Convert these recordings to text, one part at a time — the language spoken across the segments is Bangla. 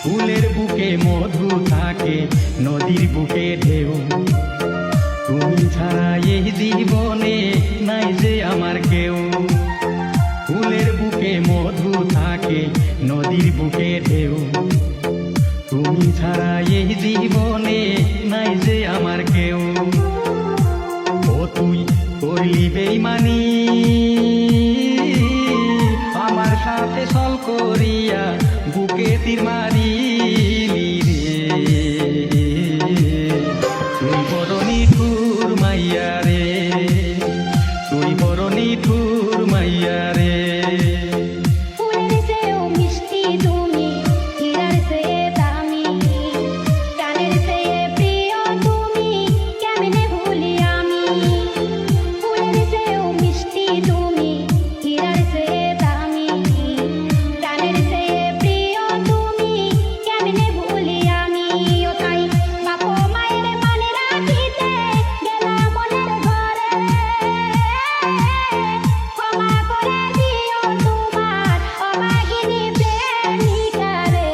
ফুলের বুকে মধু থাকে, নদীর বুকে ঢেউ। তুমি ছাড়া এই জীবনে নাই যে আমার কেউ। ফুলের বুকে মধু থাকে, নদীর বুকে ঢেউ। তুমি ছাড়া এই জীবনে নাই যে আমার কেউ। ও তুই করলি বেইমানি আমার সাথে, ছল করিয়া বুকে তীর মারিলি রে। তুই বড় নিঠুর মাইয়া রে, তুই বড় নিঠুর মাইয়া রে। ফুলের চেয়েও মিষ্টি তুমি, হীরার চেয়ে দামি, প্রাণের চেয়ে প্রিয় তুমি, কেমনে ভুলি আমি। ফুলের চেয়েও মিষ্টি তুমি, হীরার চেয়ে দামি, প্রাণের চেয়ে প্রিয় তুমি, কেমনে ভুলি আমি। ও তাই বাপ মায়ের মানে রাখিতে গেলাম মনের ঘরে। ক্ষমা করে দিও তোমার অভাগিনী প্রেমিকা রে।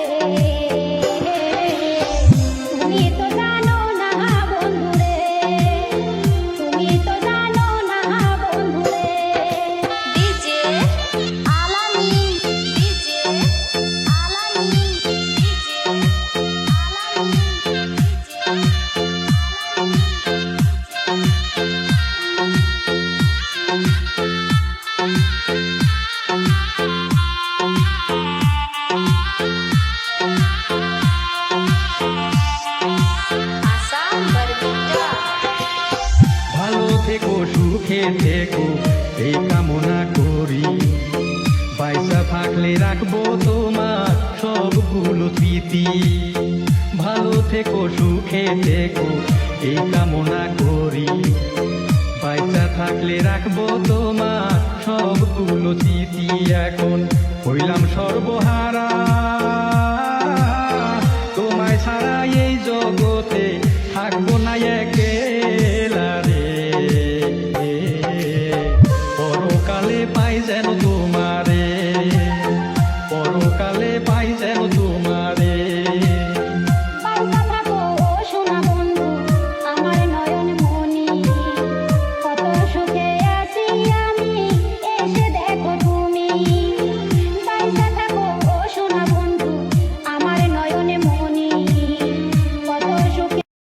তুমি তো জানো না বন্ধুরে, তুমি তো জানো না বন্ধুরে। ডিজে আলামিন, ডিজে আলামিন, ডিজে আলামিন, আসাম বরবিটা। ভালো থেকো, সুখে থেকো, এই কামনা করি। পয়সা থাকলে রাখবো তোমার সবগুলো স্মৃতি। ভালো থেকো, সুখে থেকো, এই কামনা করি। পয়সা থাকলে রাখবো তোমার সবগুলো স্মৃতি। এখন হইলাম সর্বহারা, তোমায় ছাড়া এই জগতে থাকবো না একেলা রে। পরকালে পাই যেন